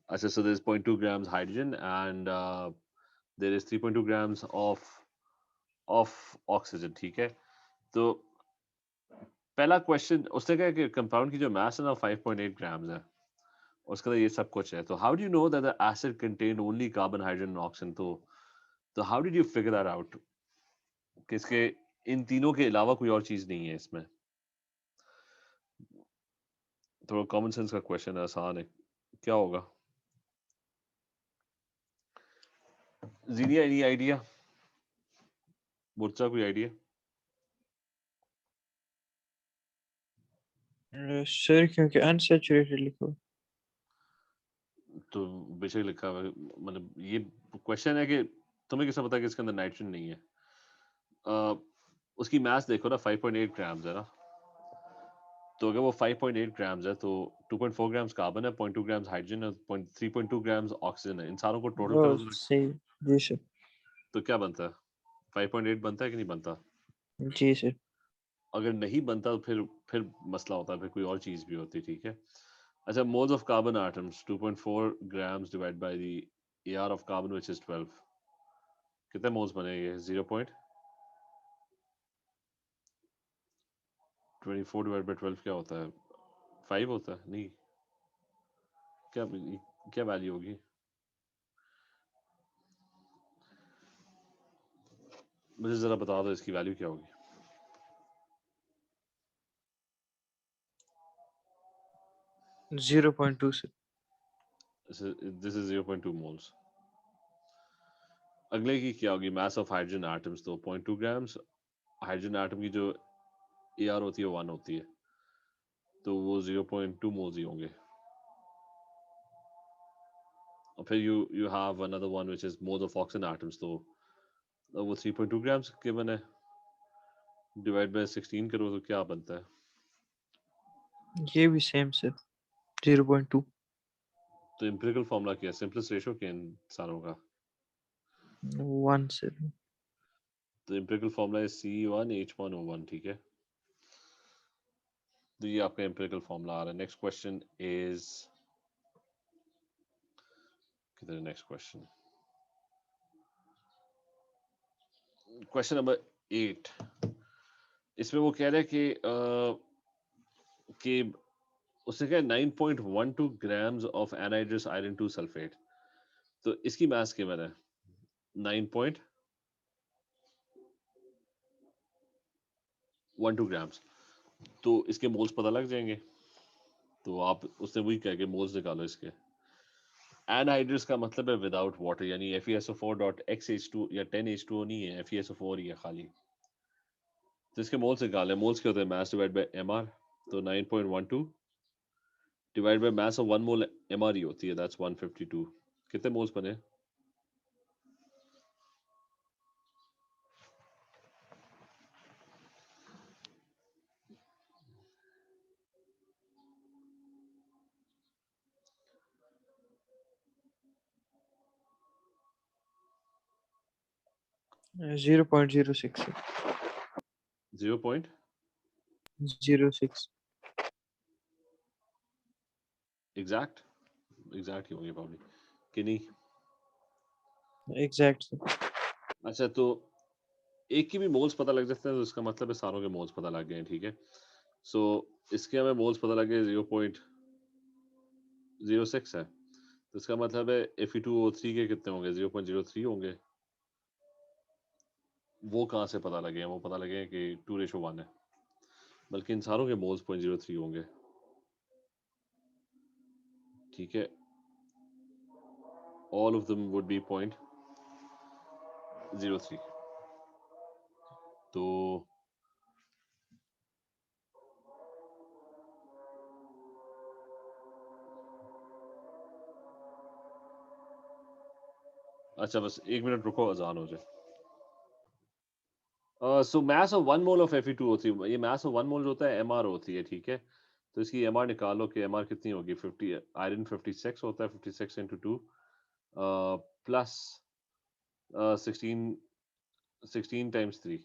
अच्छा, so there's 0.2 grams hydrogen and there is 3.2 grams of oxygen, ठीक है? तो पहला क्वेश्चन उसने कहा कि कंपाउंड की जो मास है ना 5.8 ग्राम्स है, उसके अंदर ये सब कुछ है। तो how do you know that the acid contain only carbon, hydrogen and oxygen? तो how did you figure that out कि इसके इन तीनों के अलावा कोई और चीज नहीं है इसमें? थोड़ा कॉमन सेंस का क्वेश्चन है, आसान है। क्या होगा? जीनिया, एनी आइडिया? मुर्चा, कोई आइडिया? सर क्योंकि अनसैचुरेटेड लिखो। तो बेशक लिखा हुआ है, मतलब ये क्वेश्चन है कि तुम्हें कैसे पता कि इसके अंदर नाइट्रोजन नहीं है? अ, उसकी मास देखो ना, 5.8 ग्राम्स है ना। तो अगर वो 5.8 ग्राम्स है तो 2.4 ग्राम्स कार्बन है, 0.2 ग्राम्स हाइड्रोजन है, 3.2 ग्राम्स ऑक्सीजन है। इन सारों को टोटल ओ करो सही। जी सर। तो क्या बनता है? 5.8 बनता है कि नहीं बनता? जी सर। अगर नहीं बनता तो फिर मसला होता है, फिर कोई और चीज भी होती है, ठीक है? अच्छा, moles of carbon atoms 2.4 grams divide by the AR of carbon which is 12। कितने मोल्स बनेंगे? 0.24 डिवाइड बाय 12 क्या होता है? 5 होता है? नहीं, क्या क्या वैल्यू होगी? मुझे जरा बता दो इसकी वैल्यू क्या होगी? 0.2 सर। This is 0.2 moles. अगले की क्या होगी? मास ऑफ हाइड्रोजन एटम्स तो 0.2 ग्राम्स। हाइड्रोजन एटम की जो AR होती है 1 होती है, तो वो 0.2 मोल्स ही होंगे। और फिर you have another one which is moles of oxygen atoms, तो वो 3.2 ग्राम्स गिवन है। डिवाइड बाय 16 करो तो क्या बनता है? ये भी सेम सर, 0.2। तो एम्पिरिकल फॉर्मूला क्या है? सिंपलेस्ट रेशियो क्या है इन सारों का? 1 सर। तो एम्पिरिकल फॉर्मूला है C1H1O1, ठीक है? तो ये आपका एम्पिरिकल फॉर्मूला आ रहा है। नेक्स्ट क्वेश्चन इज, किधर है नेक्स्ट क्वेश्चन? Question number 8। इसमें वो कह रहे हैं कि उसने कहा 9.12 grams of anhydrous iron 2 sulphate. तो इसकी मास गिवन है 9.12 ग्राम्स। तो इसके मोल्स पता लग जाएंगे। तो आप उसने वही कहा कि मोल्स निकालो इसके। एनहाइड्रस का मतलब है विदाउट वाटर, यानी FeSO4.xH2 या 10H2O नहीं है, FeSO4 ही है खाली। तो इसके मोल्स निकाले। मोल्स क्या होते हैं? Mass divide by MR। तो 9.12 divide by mass of 1 mole MR ही होती है, दैट्स 152। कितने मोल्स बने? 0.06 सर। 0. 06। एग्जैक्ट एग्जैक्ट ही होंगे प्रॉब्ली कि नहीं? Exact sir. अच्छा, तो एक की भी मोल्स पता लग जाते हैं तो इसका मतलब है सारों के मोल्स पता लग गए हैं, ठीक है? सो इसके हमें मोल्स पता लगे 0.06 है। तो इसका मतलब है Fe2O3 के कितने होंगे? 0.03 होंगे। वो कहाँ से पता लगे हैं? वो पता लगे हैं कि 2:1 है। बल्कि इन सारों के मोल्स 0.03 होंगे, ठीक है? All of them would be 0.03। तो अच्छा, बस 1 मिनट रुको, अजान हो जाए। सो मास ऑफ 1 मोल ऑफ Fe2O3, ये मास ऑफ 1 मोल जो होता है MR होती है, ठीक है? तो इसकी MR निकालो कि MR कितनी होगी। 50 आयरन 56 होता है, 56 into 2 plus 16 16 times 3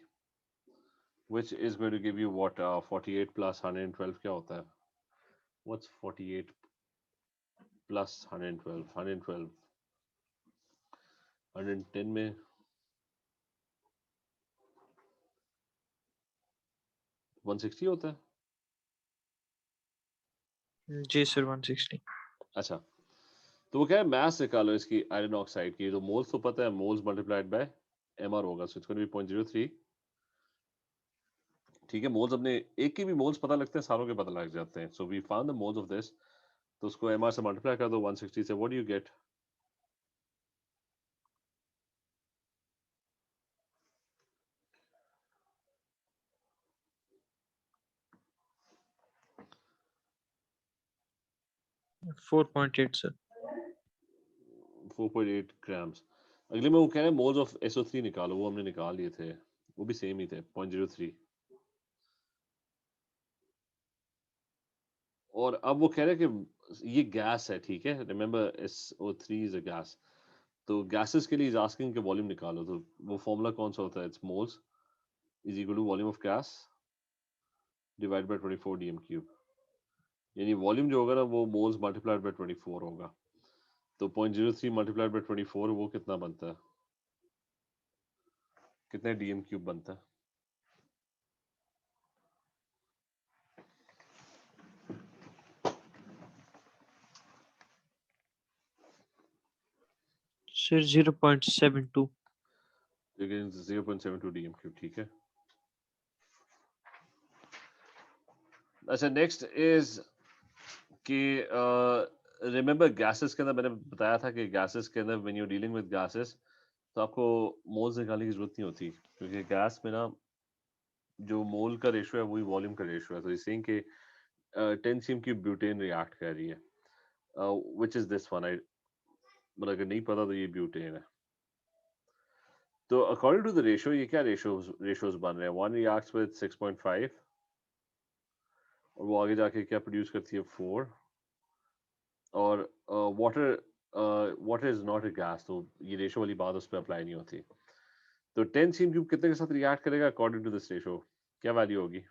which is going to give you what? 48 plus 112 क्या होता है? What's 48 प्लस 112 110 में 160 होता है। जी सर 160। अच्छा, तो वो क्या है, मास निकालो इसकी आयरन ऑक्साइड की। तो मोल्स तो पता है, मोल्स मल्टीप्लाइड बाय mr होगा, सो इट्स गोना बी 0.03। ठीक है, मोल्स अपने एक की भी मोल्स पता लगते हैं, सारों के पता लग जाते हैं। So we found the moles of this, तो उसको mr से मल्टीप्लाई कर दो 160 से, what do you get? Four 4.8 sir. 4.8 grams. अगले में वो कह रहे हैं मोल्स ऑफ SO3 निकालो, वो हमने निकाल लिए थे, वो भी सेम ही थे 0.03। और अब वो कह रहे हैं कि ये गैस है, ठीक है, remember SO3 is a gas. तो गैसेस के लिए इज आस्किंग के वॉल्यूम निकालो, तो वो फॉर्मूला कौन सा होता है? It's moles is equal to volume of gas divide by 24 dm cube. यानी वॉल्यूम जो होगा ना वो मोल्स मल्टीप्लाइड बाय 24 होगा। तो 0.03 मल्टीप्लाइड बाय 24 वो कितना बनता है? कितने dm क्यूब बनता है? सर 0.72। लेकिन 0.72 dm क्यूब, ठीक है। अच्छा, नेक्स्ट इज कि रिमेंबर गैसेस के अंदर मैंने बताया था कि गैसेस के अंदर when you dealing with gases तो आपको मोल्स निकालने की जरूरत नहीं होती, क्योंकि गैस में ना जो मोल का रेशियो है वही वॉल्यूम का रेशियो है। तो इस कि 10 cm की ब्यूटेन रिएक्ट कर रही है, व्हिच इज दिस वन। आई मतलब अगर नहीं पता तो ये ब्यूटेन है। तो अकॉर्डिंग टू द रेशियो ये क्या रेशियोज बन रहे हैं? 1 रिएक्ट्स विद 6.5 और वो आगे जाके क्या प्रोड्यूस करती है? 4। और water is not a gas, तो ये रेशियो वाली बात उस पर अप्लाई नहीं होती। तो 10 cm क्यूब कितने के साथ रिएक्ट करेगा अकॉर्डिंग टू दिस रेशियो? क्या वैल्यू होगी?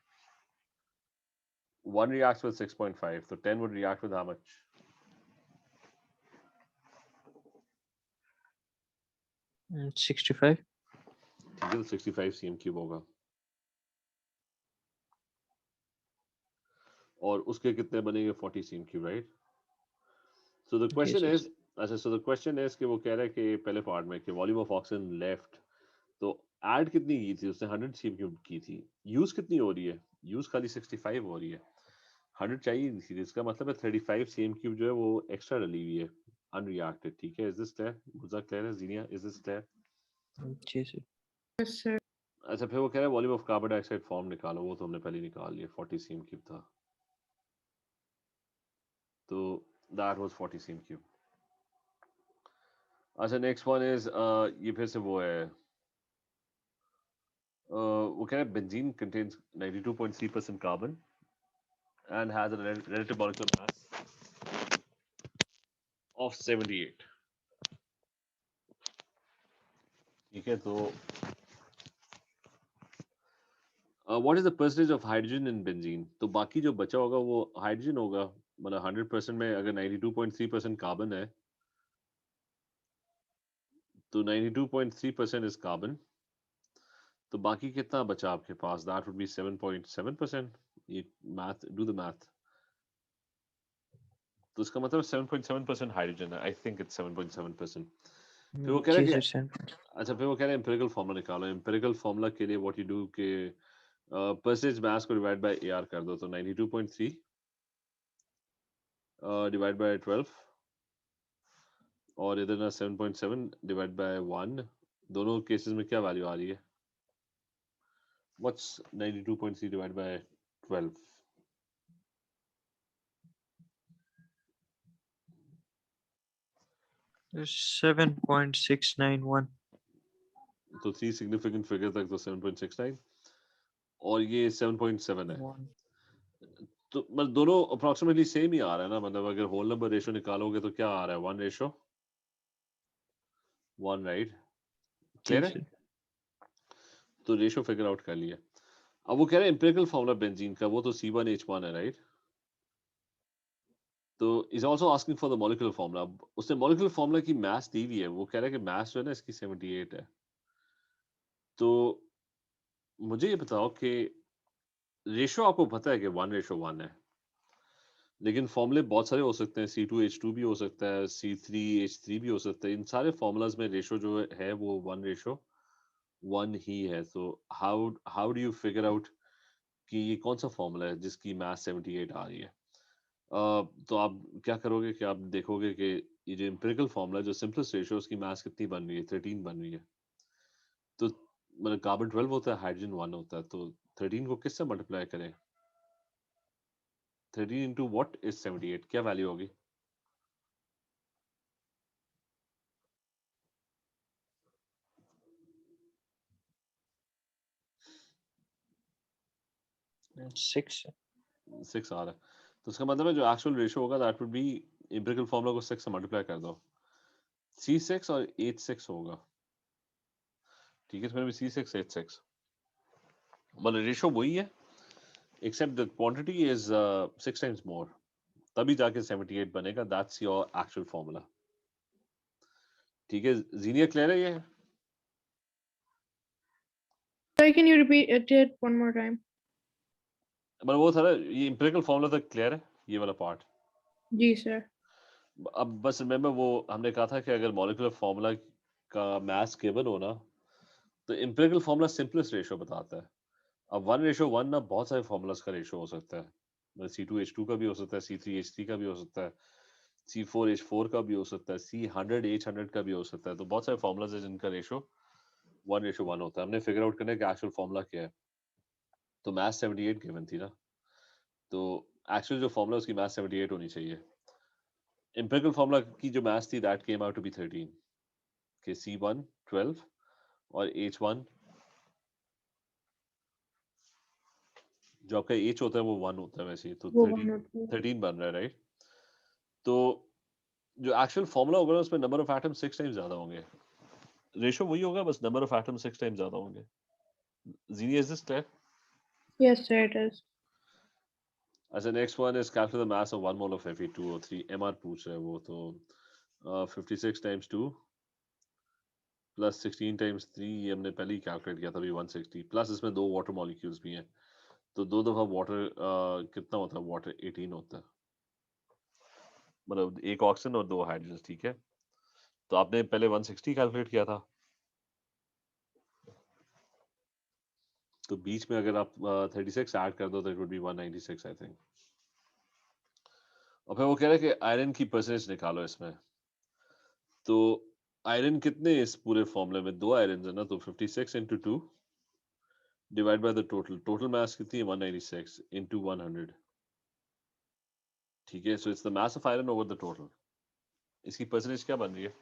1 reacts with 6.5, so 10 would react with how much? 65। ठीक है, तो 65 cm क्यूब होगा। और उसके कितने बनेंगे? 40 cm cube, right? So the जी क्वेश्चन सर। इज, अच्छा, सो द क्वेश्चन इज कि वो कह रहा है कि पहले पार्ट में कि वॉल्यूम ऑफ ऑक्सीजन लेफ्ट, तो ऐड कितनी की थी उसने? 100 cm क्यूब की थी। यूज कितनी हो रही है? यूज खाली 65 हो रही है, 100 चाहिए नहीं थी। इसका मतलब है 35 cm क्यूब जो है वो एक्स्ट्रा डली हुई है अनरिएक्टेड। ठीक है, इज दिस क्लियर? मुझे क्लियर है जीनिया, इज दिस क्लियर? जी सर। अच्छा, फिर वो कह रहा है volume of carbon dioxide form निकालो, वो तो हमने पहले निकाल लिया, 40 cm क्यूब था, तो दैट वाज 40 cm क्यूब। अच्छा, नेक्स्ट वन इज ये फिर से वो है, वो कह रहा है benzene contains 92.3% carbon and has a relative molecular mass of 78। ठीक है, तो what is the percentage of hydrogen in benzene? तो बाकी जो बचा होगा वो हाइड्रोजन होगा। मतलब 100% में अगर 92.3% कार्बन है तो 92.3% इज कार्बन, तो बाकी कितना बचा आपके पास? That would be 7.7%। ये मैथ, डू द मैथ। तो इसका मतलब 7.7% हाइड्रोजन है। I think it's 7.7%। फिर वो कह रहा जी है सर कि, 7। अच्छा, फिर वो कह रहे हैं एम्पिरिकल फार्मूला निकालो। एम्पिरिकल फार्मूला के लिए व्हाट यू डू के परसेंटेज मास को डिवाइड बाय एआर कर दो, तो 92.3 डिवाइड बाय 12 और इधर ना 7.7 डिवाइड बाय 1। दोनों केसेस में क्या वैल्यू आ रही है? What's 92.3 divide by 12? 7.691। तो 3 सिग्निफिकेंट फिगर तक तो 7.69 और ये 7.7 है। तो मतलब दोनों अप्रोक्सीमेटली सेम ही आ रहा है ना? मतलब अगर होल नंबर रेशियो निकालोगे तो क्या आ रहा है? 1:1, राइट? जी क्लियर है? सर। तो रेशियो फिगर आउट कर लिया। अब वो कह रहे हैं एम्पिरिकल फार्मूला बेंजीन का, वो तो C1H1 है, राइट? तो is also asking for the molecular formula. उसने मॉलिक्यूलर फार्मूला की मास दी हुई है, वो कह रहा है कि मास जो है ना इसकी 78 है. तो मुझे ये बताओ कि रेशो आपको पता है कि 1:1 है, लेकिन फॉर्मूले बहुत सारे हो सकते हैं. C2H2 भी हो सकता है, C3H3 भी हो सकता है. इन सारे फॉर्मूलाज में रेशो जो है वो 1:1 ही है. तो how how do you figure out कि ये कौन सा फॉर्मूला है जिसकी मास 78 आ रही है? तो आप क्या करोगे कि आप देखोगे कि ये जो एम्पिरिकल फॉर्मूला, जो सिंपलेस्ट रेशियो, उसकी मास कितनी बन रही है? 13 बन रही है. तो मतलब कार्बन 12 होता है, हाइड्रोजन 1 होता है, तो 13 को किससे मल्टीप्लाई करें? 13 इंटू वॉट इज 78? क्या वैल्यू होगी? Six. 6 आ रहा है. तो उसका मतलब है जो एक्चुअल रेशियो होगा that would be, empirical formula को 6 से मल्टीप्लाई कर दो. C6 और H6 होगा. ठीक है, इसमें भी C6 H6 मतलब रेशियो वही है, except the quantity is 6 times more. तभी जाके 78 बनेगा. That's your actual formula. ठीक है, जीनियर क्लियर है ये? Sorry, can you repeat it one more time? मतलब वो था ना, ये एम्पिरिकल फॉर्मूला तक क्लियर है, ये वाला पार्ट. जी सर. अब बस रिमेंबर, वो हमने कहा था कि अगर मॉलिक्यूलर फार्मूला का मास गिवन हो ना, तो एम्पिरिकल फार्मूला सिंपलेस्ट रेशियो बताता है. अब 1:1 ना बहुत सारे फार्मूलाज का रेशियो हो सकता है. मतलब C2H2 का भी हो सकता है, C3H3 का भी हो सकता है, C4H4 का भी हो सकता है, C100H100 का भी हो सकता है. तो बहुत सारे फार्मूलाज है जिनका रेशियो 1:1 होता है. हमने फिगर आउट करना है कि एक्चुअल फार्मूला क्या है. तो मास 78 गिवन थी ना, तो एक्चुअल जो फार्मूला उसकी मास 78 होनी चाहिए. एम्पिरिकल फार्मूला की जो मास थी that came out to be 13 के C1 12 और H1 जो आपका H होता है वो 1 होता है वैसे ही, तो वो 13 one or two. 13 बन रहा है, राइट? तो जो एक्चुअल फार्मूला होगा ना उसमें नंबर ऑफ एटम 6 टाइम्स ज्यादा होंगे. रेशियो वही होगा, बस नंबर ऑफ एटम 6 टाइम्स ज्यादा होंगे. Jeeni, is this clear? Yes sir, it is. अच्छा, next one is calculate the mass of 1 mole of Fe2O3. MR पूछ रहा है वो. तो 56 टाइम्स 2 प्लस 16 टाइम्स 3, ये हमने पहले ही कैलकुलेट किया था अभी. 160 प्लस इसमें 2 वाटर मॉलिक्यूल्स भी हैं, तो 2 दफा वाटर कितना होता है? वाटर 18 होता है, मतलब 1 ऑक्सीजन और 2 हाइड्रोजन. ठीक है, तो आपने पहले 160 कैलकुलेट किया था, तो बीच में अगर आप 36 ऐड कर दो तो it would be 196 I think. और फिर वो कह रहे हैं कि आयरन की परसेंटेज निकालो इसमें. तो आयरन कितने इस पूरे फॉर्मूले में? 2 आयरन है ना, तो 56 into 2 divide by the total mass कितनी है? 196 इंटू 100. ठीक है, so it's the mass of iron over the total. इसकी परसेंटेज क्या बन रही है?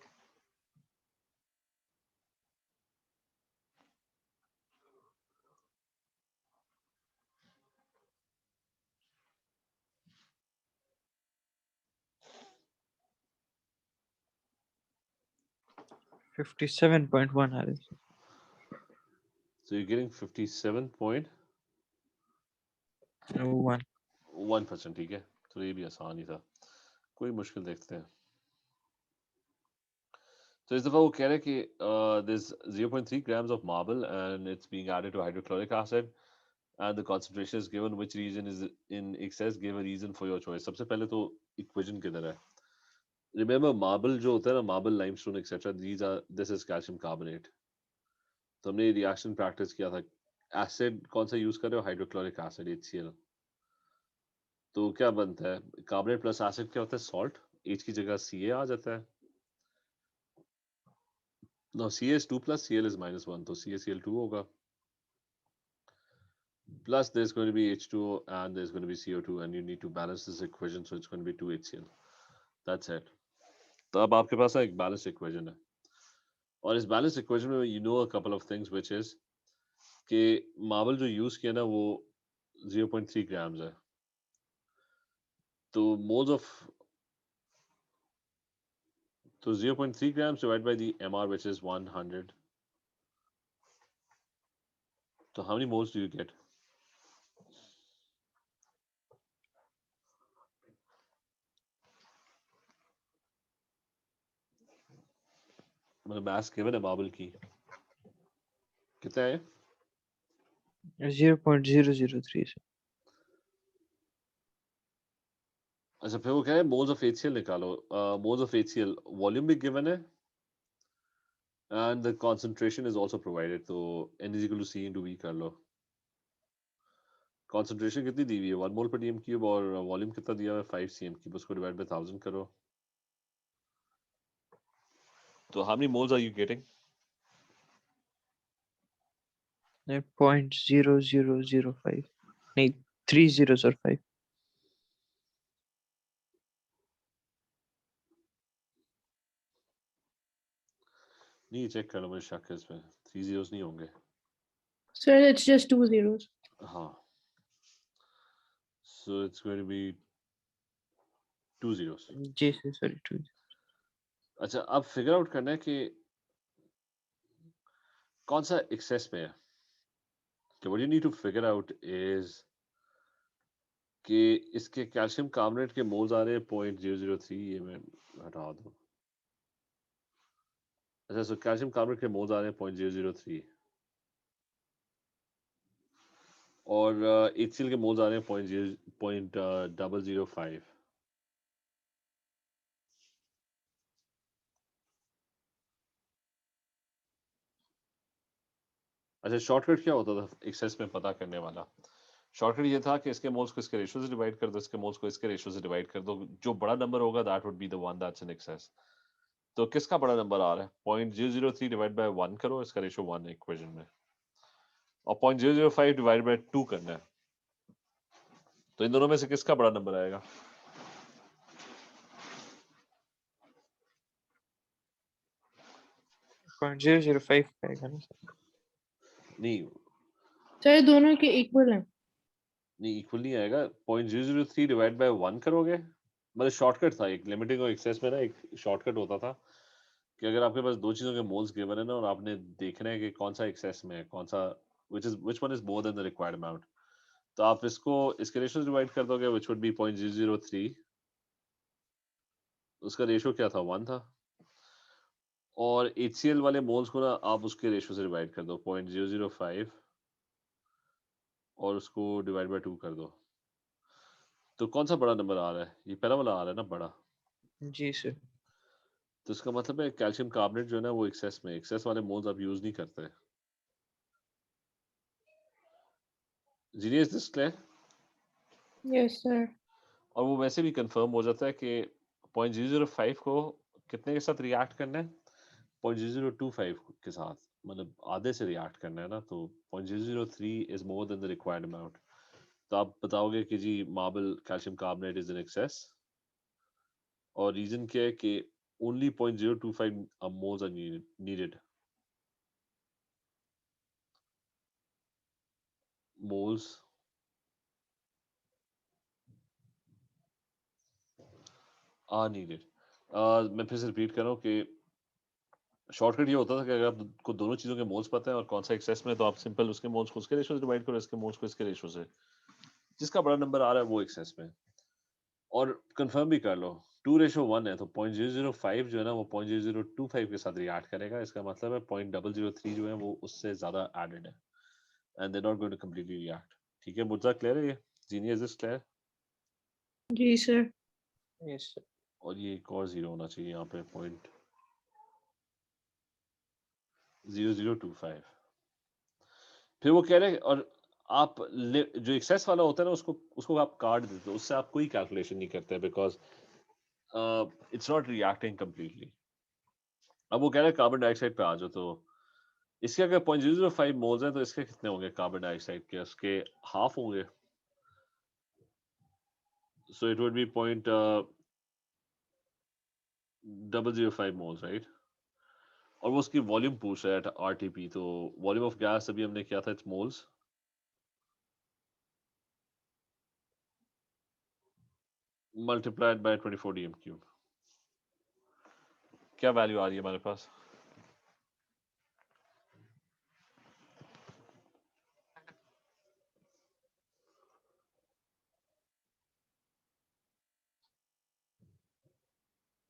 $57.1 आ रही है. So you're getting 1. 57.1%. ठीक है, तो ये भी आसान ही था, कोई मुश्किल देखते हैं. तो इस दफा वो कह रहे हैं कि this 0.3 grams of marble and it's being added to hydrochloric acid and the concentration is given, which region is in excess, give a reason for your choice. सबसे पहले तो इक्वेशन किधर है? रिमेंबर, मार्बल जो होता है ना, marble, limestone etcetera, these are, this is calcium carbonate. तो हमने रिएक्शन प्रैक्टिस किया था. एसिड कौन सा यूज कर रहे हो? Hydrochloric acid, HCl. तो क्या बनता है? कार्बोनेट प्लस एसिड क्या होता है? सॉल्ट. H की जगह Ca आ जाता है. Now Ca is 2 plus Cl is -1, तो CaCl2 होगा. Plus there's going to be H2O and there's going to be CO2 and you need to balance this equation, so it's going to be 2HCl. That's it. तो अब आपके पास एक balance equation है, और इस balance equation में you know a couple of things which is कि marble जो यूज किया ना वो 0.3 ग्राम्स है. तो मोल्स ऑफ, तो 0.3 grams divided by the MR, which is 100. So how many moles do you get? मतलब मास गिवन है मार्बल की, कितना है? 0.003 sir. अच्छा फिर वो क्या है, मोल्स ऑफ HCl निकालो। मोल्स ऑफ HCl वॉल्यूम भी गिवन है and the concentration is also provided, तो N is equal to C into V कर लो। कंसंट्रेशन कितनी दी हुई है 1 मोल पर डीएम क्यूब, और वॉल्यूम कितना दिया हुआ है 5 cm क्यूब, उसको डिवाइड बाय 1000 करो। तो how many moles are you getting? 0.0005. नहीं, 3 zeros or 5. नहीं चेक कर लो, मुझे शक है इसमें 3 zeros नहीं होंगे। Sir, it's just 2 zeros. हाँ, so it's going to be 2 zeros। Ji sir, sorry 2. अच्छा अब फिगर आउट करना है कि कौन सा एक्सेस में है। कि what you need to figure out is कि इसके कैल्शियम कार्बोनेट के मोल्स आ रहे हैं 0.003, ये मैं हटा दूं। अच्छा सो कैल्शियम कार्बोनेट के मोल्स आ रहे हैं 0.003 और HCl के मोल्स आ रहे हैं 0.005। अच्छा शॉर्टकट क्या होता था एक्सेस में पता करने वाला? शॉर्टकट ये था कि इसके मोल्स को इसके रेशियो से डिवाइड कर दो, इसके मोल्स को इसके रेशियो से डिवाइड कर दो, जो बड़ा नंबर होगा that would be the one that's in excess. तो किसका बड़ा नंबर आ रहा है? 0.003 डिवाइड बाय 1 करो, इसका रेशियो 1 है इक्वेशन में, और 0.005 डिवाइड बाय 2 करना है। तो इन दोनों में से किसका बड़ा नंबर आएगा? 0.005 आएगा ना sir. नहीं Sir, दोनों के equal हैं. नहीं इक्वल नहीं आएगा। 0.003 डिवाइड बाय 1 करोगे, मतलब शॉर्टकट था एक लिमिटिंग और एक्सेस में ना, एक शॉर्टकट होता था कि अगर आपके पास दो चीजों के मोल्स गिवन है ना और आपने देखना है कि कौन सा एक्सेस में है, कौन सा which one is more than the required amount, तो आप इसको इसके रेशियो से डिवाइड कर दोगे which would be 0.003, उसका रेशियो क्या था 1 था, और HCl वाले मोल्स को ना आप उसके रेशियो से डिवाइड कर दो 0.005 और उसको डिवाइड बाय 2 कर दो। तो कौन सा बड़ा नंबर आ रहा है? ये पहला वाला आ रहा है ना बड़ा। जी sir. तो इसका मतलब है कैल्शियम कार्बोनेट जो है ना वो एक्सेस में, एक्सेस वाले मोल्स आप यूज नहीं करते। Jeeniyar is this clear? Yes, sir. और वो वैसे भी कंफर्म हो जाता है कि 0.005 को कितने के साथ रिएक्ट करना है? 0.025 के साथ, मतलब आधे से रिएक्ट करना है ना, तो 0.003 is more than the required amount. तो आप बताओगे कि जी marble calcium carbonate is in excess, और रीजन क्या है कि only 0.025 moles are needed. Moles are needed. मैं फिर से रिपीट कर रहा हूँ कि शॉर्टकट ये होता था कि अगर आपको दोनों चीजों के मोल्स पता है और कौन सा एक्सेस में, तो आप सिंपल उसके मोल्स को उसके रेशियो से डिवाइड करो, इसके मोल्स को इसके रेशियो से, जिसका बड़ा नंबर आ रहा है वो एक्सेस में। और कंफर्म भी कर लो 2:1 है, तो 0.005 जो है ना वो 0.0025 के साथ रिएक्ट करेगा, इसका मतलब है 0.003 जो है वो उससे ज्यादा एडेड है and they not going to completely react. ठीक है मुद्दा क्लियर है? ये जीनियर इज दिस क्लियर? जी sir. Yes sir. और ये एक और जीरो होना चाहिए यहाँ पे 0.0025। फिर वो कह रहे हैं, और आप जो एक्सेस वाला होता है ना उसको उसको आप काट देते हो, उससे आप कोई कैलकुलेशन नहीं करते because it's not reacting completely. अब वो कह रहे हैं कार्बन डाइऑक्साइड पे आ जाओ, तो इसके अगर 0.005 मोल्स हैं तो इसके कितने होंगे कार्बन डाइऑक्साइड के? उसके हाफ होंगे, so it would be 0.005 moles right. और वो उसकी वॉल्यूम पूछ रहा है RTP, तो वॉल्यूम ऑफ गैस अभी हमने किया था it's moles multiplied by 24 dm cube. क्या वैल्यू आ रही है हमारे पास?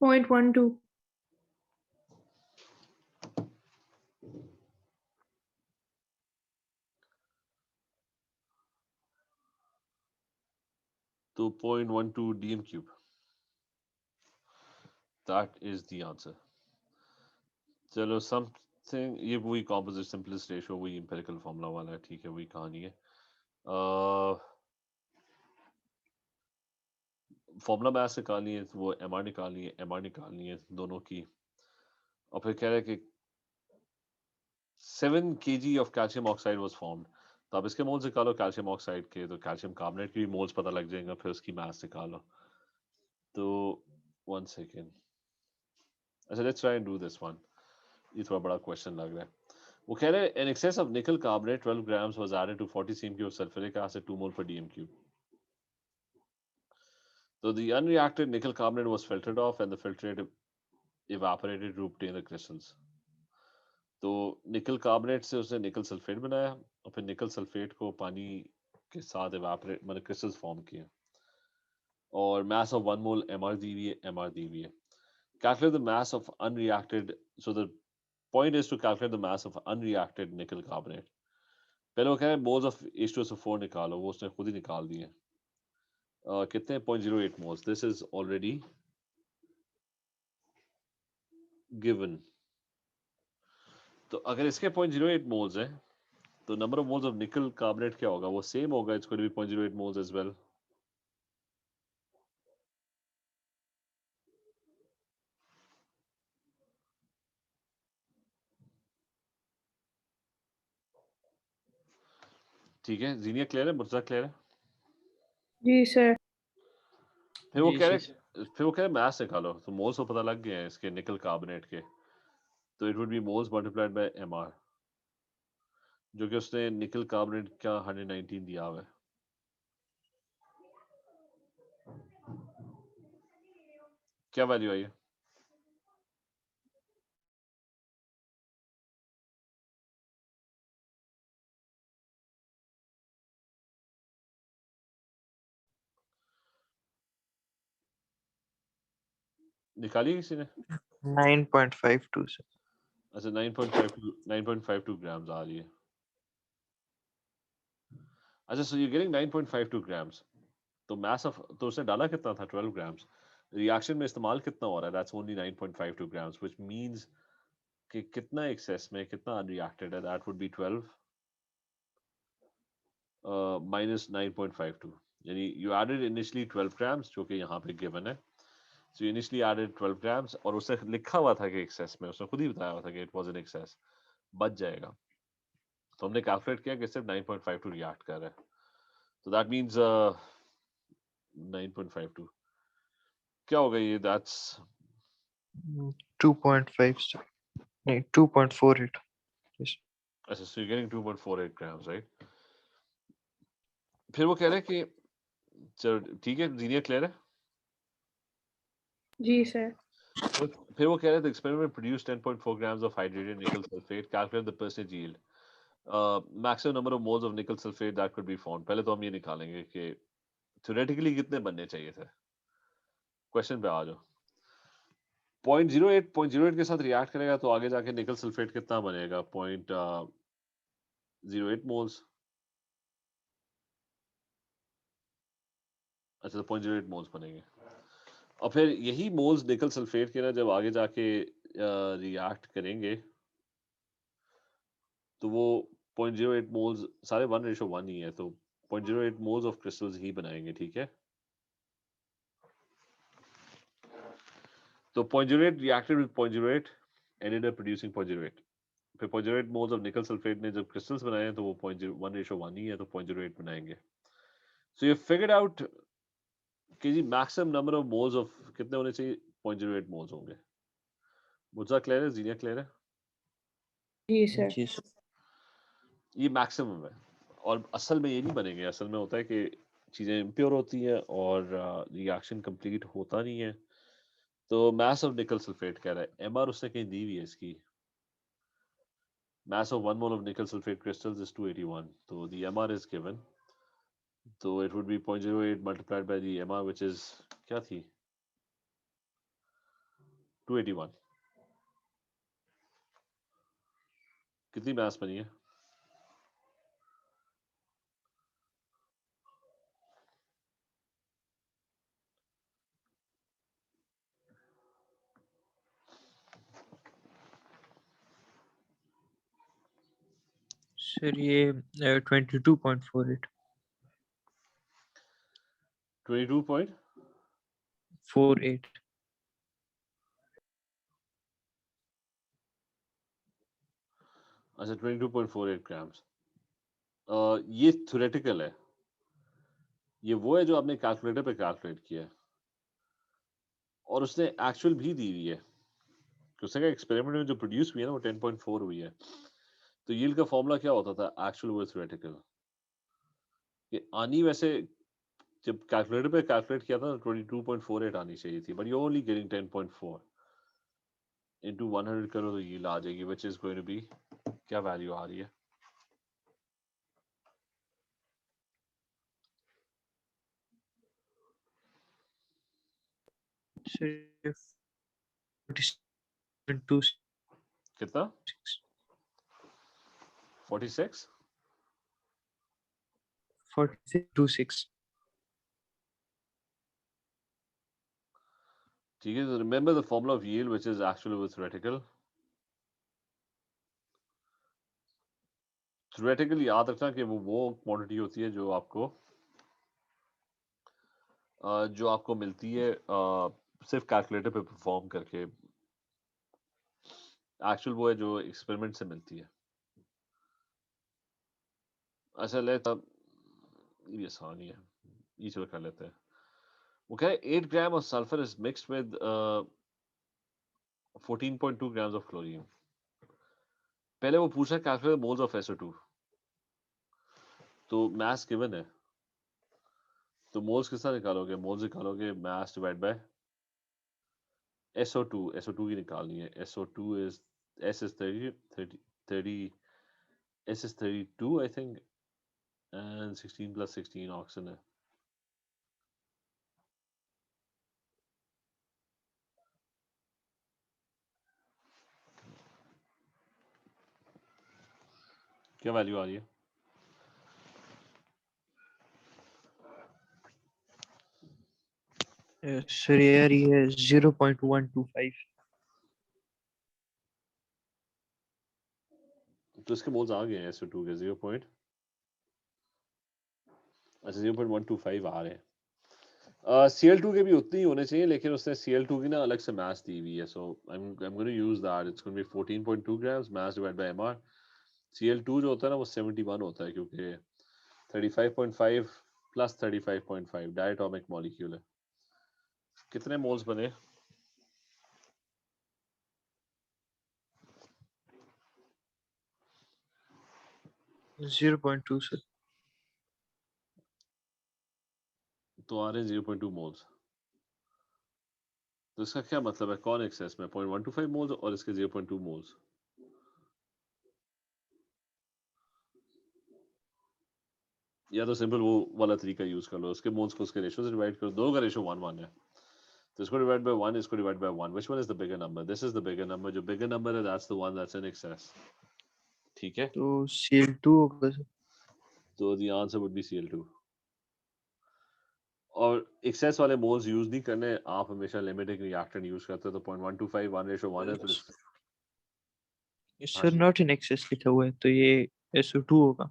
0.12. तो 0.12 dm cube. That is the answer. चलो something, ये वही composite simplest ratio, वही empirical formula वाला है, ठीक है, वही कहानी है. फॉर्मूला मैथ निकालनी है, वो एमआर निकालनी है दोनों की. और फिर कह रहे हैं कि 7 kg of calcium oxide was formed. तो अब इसके मोल्स निकालो कैल्शियम ऑक्साइड के, तो कैल्शियम कार्बोनेट के भी मोल्स पता लग जाएंगे, फिर उसकी मास निकालो. तो 1 सेकेंड. अच्छा, let's try and do this one. ये थोड़ा बड़ा क्वेश्चन लग रहा है. वो कह रहे हैं इन एक्सेस ऑफ निकल carbonate 12 grams was added to 40 cm of sulfuric acid 2 mole per dm cube. So the unreacted nickel carbonate was filtered off and the filtrate evaporated to obtain the crystals. तो निकल carbonate से उसने निकल sulphate बनाया और फिर निकल sulphate को पानी के साथ इवेपोरेट मतलब क्रिस्टल्स फॉर्म किए. और मास ऑफ 1 मोल एमआर दी हुई है. Calculate the mass of unreacted. So the point is to calculate the mass of unreacted nickel carbonate. पहले वो कह रहे हैं moles of H2SO4 निकालो, वो उसने खुद ही निकाल दिए. कितने 0.08 moles. This is already given. तो अगर इसके 0.08 moles है तो number of moles of nickel carbonate क्या होगा? वो same होगा. It's going to be 0.08 moles as well. ठीक है, जीनिया क्लियर है, मुर्जा क्लियर है. जी सर. फिर वो जी, कह जी, रहे मैथ्स निकालो. तो मोल्स को पता लग गए हैं इसके निकल कार्बोनेट के. तो it would be moles multiplied by MR, जो कि उसने निकल कार्बोनेट का 119 दिया हुआ है. क्या वैल्यू आई है? निकाली किसी ने? 9.52 sir. अच्छा, 9.52 ग्राम्स आ रही है. अच्छा, सो यू गेटिंग 9.52 ग्राम्स. तो मास ऑफ, तो उसने डाला कितना था? 12 ग्राम्स. रिएक्शन में इस्तेमाल कितना हो रहा है? That's only 9.52 grams, which means कि कितना एक्सेस में, कितना अनरिएक्टेड है. That would be 12 minus 9.52. यानी you added initially 12 grams, जो कि यहाँ पे given है. So you initially added 12 grams और उसने लिखा हुआ था कि excess में, उसने खुद ही बताया हुआ था कि it was in excess, बच जाएगा. तो हमने कैलकुलेट किया कि सिर्फ 9.52 रिएक्ट कर रहा है. तो that means 9.52 क्या होगा ये? That's 2.5 sir. नहीं, 2.48. Yes. अच्छा, so you're getting 2.48 grams, right? फिर वो कह रहे हैं कि चलो ठीक है, जीनियर क्लियर है. जी सर. फिर वो कह रहे थे experiment produced 10.4 grams of hydrated nickel sulfate. Calculate the percentage yield. Maximum number of moles of nickel sulfate that could be found. पहले तो हम ये निकालेंगे कि theoretically कितने बनने चाहिए थे. क्वेश्चन पे आ जाओ. 0.08 के साथ रिएक्ट करेगा तो आगे जाके निकल सल्फेट कितना बनेगा? 0.08 मोल्स. अच्छा, तो 0.08 मोल्स बनेंगे. और फिर यही मोल्स निकल सल्फेट के ना जब आगे जाके रिएक्ट करेंगे तो वो 0.08 मोल्स सारे 1:1 ही है, तो 0.08 मोल्स ऑफ क्रिस्टल्स ही बनाएंगे. ठीक है, तो 0.08 reacted with 0.08 ended up producing 0.08. फिर 0.08 मोल्स ऑफ निकल सल्फेट ने जब क्रिस्टल्स बनाए हैं तो वो 1:1 ही है, तो 0.08 बनाएंगे. सो ये फिगर्ड आउट कि जी maximum number of moles of कितने होने चाहिए? 0.08 मोल्स होंगे. मुझे क्लियर है, जीनिया क्लियर है. जी सर. जी sir. ये मैक्सिमम है और असल में ये नहीं बनेंगे. असल में होता है कि चीज़ें इम्प्योर होती हैं और रिएक्शन कंप्लीट होता नहीं है. तो मास ऑफ निकल सल्फेट कह रहा है, एमआर उसने कहीं दी हुई है इसकी. Mass of 1 mole of nickel sulfate crystals is 281. So the MR is given. So it would be 0.08 multiplied by the MR, which is क्या थी? 281. कितनी mass बनी है? सर ये 22.48 22 48 अच्छा 22.48 ग्राम्स। ये थ्योरेटिकल है, ये वो है जो आपने कैलकुलेटर पे कैलकुलेट किया है और उसने एक्चुअल भी दी हुई है कि उसने कहा एक्सपेरिमेंट में जो प्रोड्यूस हुई है ना वो 10.4 हुई है। तो यील्ड का फॉर्मूला क्या होता था एक्चुअल वो थ्योरेटिकल, ये आनी वैसे जब कैलकुलेटर पे कैलकुलेट किया था 22.48 आनी चाहिए थी, but you only getting 10.4 into 100 करो तो यील्ड आ जाएगी which is going to be, क्या वैल्यू आ रही है? सर 47.26 कितना? 46 46.26 ठीक है। तो remember the formula of yield which is actual with theoretical. Theoretical याद रखना कि वो क्वांटिटी होती है जो आपको मिलती है सिर्फ कैलकुलेटर पे परफॉर्म करके। एक्चुअल वो है जो एक्सपेरिमेंट से मिलती है। अच्छा ले तब ये आसान ही है, ये चलो कर लेते हैं। वो कह रहे 8 gram of sulphur is mixed with 14.2 grams of chlorine. पहले वो पूछा कैलकुलेट मोल्स ऑफ SO2, तो मास गिवन है तो मोल्स किस तरह निकालोगे? मोल्स निकालोगे mass divide by SO2। SO2 की निकालनी है। SO2 is S is 30 S is 32 I think and 16 plus 16 oxygen है। क्या वैल्यू आ रही है? सर यार ये 0.125 तो इसके मोल्स आ गए हैं SO2 के 0 पॉइंट, अच्छा 0.125 आ रहे हैं। Cl2 के भी उतने ही होने चाहिए, लेकिन उसने Cl2 की ना अलग से मास दी हुई है, सो I'm going to use that. It's going to be 14.2 grams mass divided by mr। Cl2 जो होता है ना वो 71 होता है क्योंकि 35.5 प्लस 35.5 डायटोमिक मॉलिक्यूल है। कितने मोल्स बने? 0.2 सर। तो आ रहे हैं 0.2 मोल्स। तो इसका क्या मतलब है? कौन एक्सेस में 0.125 मोल्स और इसके 0.2 मोल्स? या तो सिंपल वो वाला तरीका यूज कर लो, उसके मोल्स को उसके रेशियो से डिवाइड करो। दो का रेशियो 1:1 है तो इसको डिवाइड बाय 1, इसको divide by 1। Which one is the bigger number? This is the bigger number. जो बिगर नंबर है that's the one that's in excess. ठीक है, तो Cl2 होगा सर। तो the answer would be Cl2। और एक्सेस वाले मोल्स यूज नहीं करने, आप हमेशा लिमिटिंग रिएक्टेंट यूज करते हो। तो 0.125 1:1 है तो हाँ सर जी। नॉट इन एक्सेस लिखा हुआ है तो ये SO2 होगा।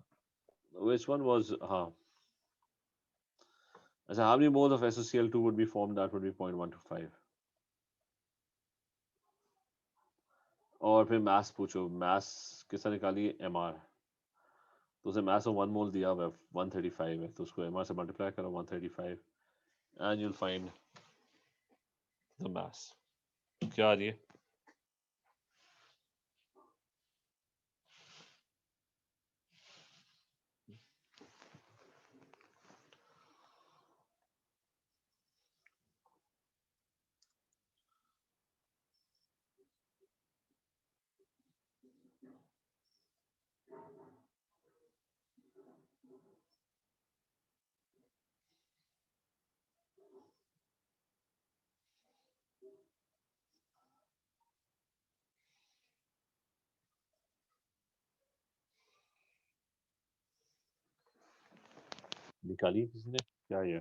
व्हिच वन वाज हाँ अच्छा, how many moles of SOCl2 would be formed? That would be 0.125। और फिर मास पूछो, मास किसने निकाली? MR। तो उसे मास ऑफ 1 मोल दिया हुआ है 135 है, तो उसको MR से मल्टीप्लाई करो 135 and you'll find the mass। क्या आ रही है? निकाली किसी ने? क्या ये?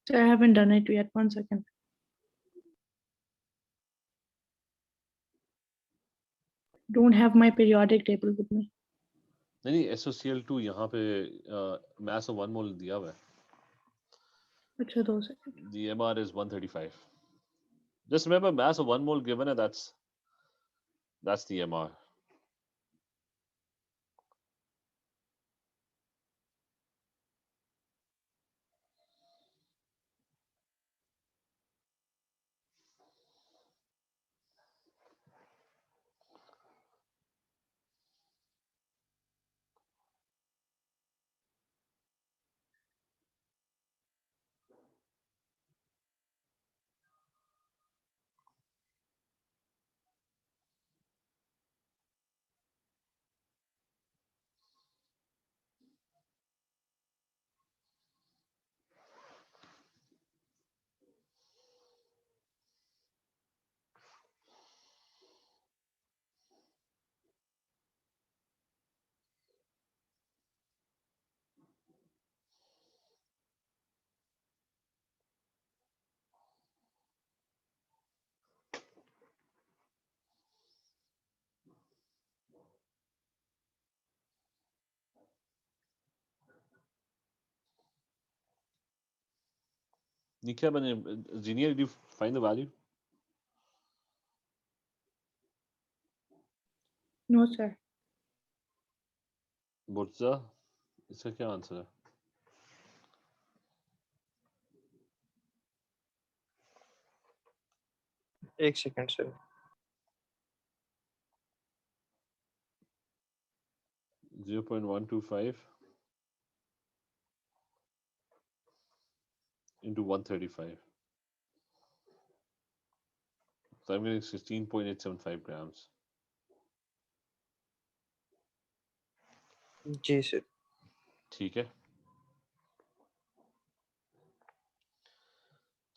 Sir, I haven't done it yet. 1 second. Don't have my periodic table with me. नहीं SOCl2 यहाँ पे mass of 1 mole दिया हुआ है. अच्छा 2 second. The MR is 135. Just remember mass of 1 mole given and that's the MR. ये क्या बने? Zenia, did you find the value? No sir. Murza, इसका क्या आंसर है? एक second sir. 0.125 into 135. So I'm getting 16.875 grams. जी sir. ठीक है.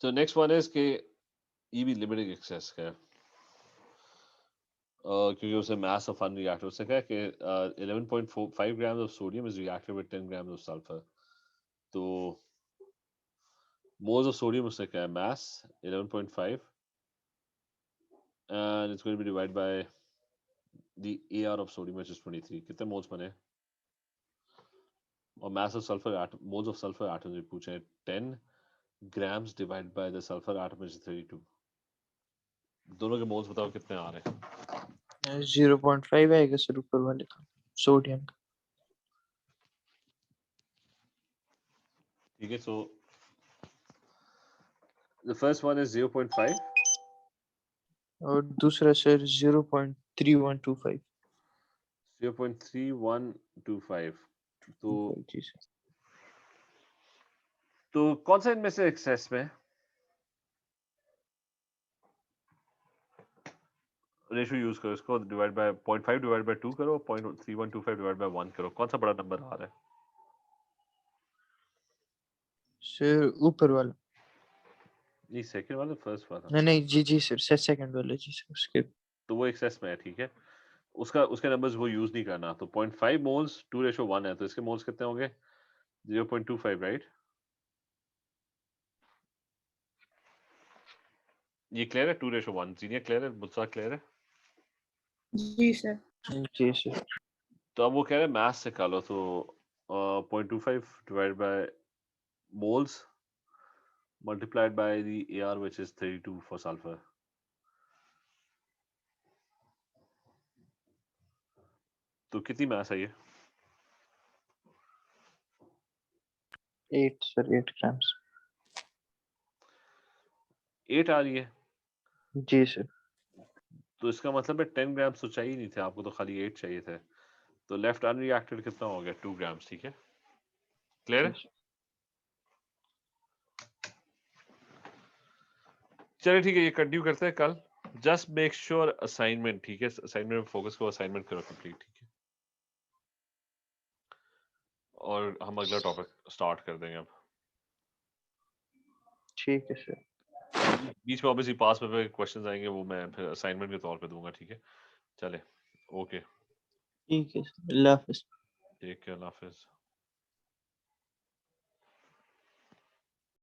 So next one is कि ये भी limiting excess का है. क्योंकि उसे mass of unreacted उसने कहा कि 11.45 grams of sodium is reacted with 10 grams of sulfur. तो moles of sodium उसने कहा mass 11.5 and it's going to be divided by the AR of sodium which is 23. कितने moles बने? और mass of sulfur atom, moles of sulfur atoms भी पूछे हैं 10 grams divided by the sulfur atom which is 32. दोनों के moles बताओ कितने आ रहे हैं? 0.5 आएगा सर ऊपर वाले का सोडियम का. ठीक है. So the first one is 0.5. और दूसरा सर 0.3125. 0.3125. जी सर. तो कौन सा इनमें से एक्सेस में? रेशियो यूज करो इसको, डिवाइड बाय 0.5 डिवाइड बाय 2 करो, 0.3125 डिवाइड बाय 1 करो. कौन सा बड़ा नंबर आ रहा है? सर ऊपर वाला. नहीं सेकंड वाला, फर्स्ट वाला. नहीं जी जी सर सेकंड वाला जी सर. उसके तो वो एक्सेस में है. ठीक है. उसके नंबर्स वो यूज नहीं करना. तो 0.5 मोल्स 2:1 है, तो इसके मोल्स कितने होंगे? 0.25, राइट? ये क्लियर है? 2:1. जीनिया क्लियर है? मुझसा क्लियर है? जी सर. जी सर. तो अब वो कह रहे हैं मैथ से निकालो. तो 0.25 divide by moles multiplied by the AR which is 32 for sulfur. तो कितनी मास है ये? 8 सर 8 ग्राम्स. 8 आ रही है. जी सर. तो इसका मतलब है 10 ग्राम्स तो चाहिए नहीं थे आपको, तो खाली 8 चाहिए थे. तो लेफ्ट अनरिएक्टेड कितना हो गया? 2 ग्राम्स. ठीक है, क्लियर है? चलिए ठीक है, ये कंटिन्यू करते हैं कल. जस्ट मेक श्योर असाइनमेंट, ठीक है, असाइनमेंट में फोकस करो, असाइनमेंट करो कंप्लीट. ठीक है, और हम अगला टॉपिक स्टार्ट कर देंगे अब. ठीक है सर. बीच में ऑब्वियसली पास में क्वेश्चंस आएंगे, वो मैं फिर असाइनमेंट के तौर पे दूंगा. ठीक है, चले, ओके, ठीक है सर. अल्लाह हाफिज़. ठीक है, अल्लाह हाफिज.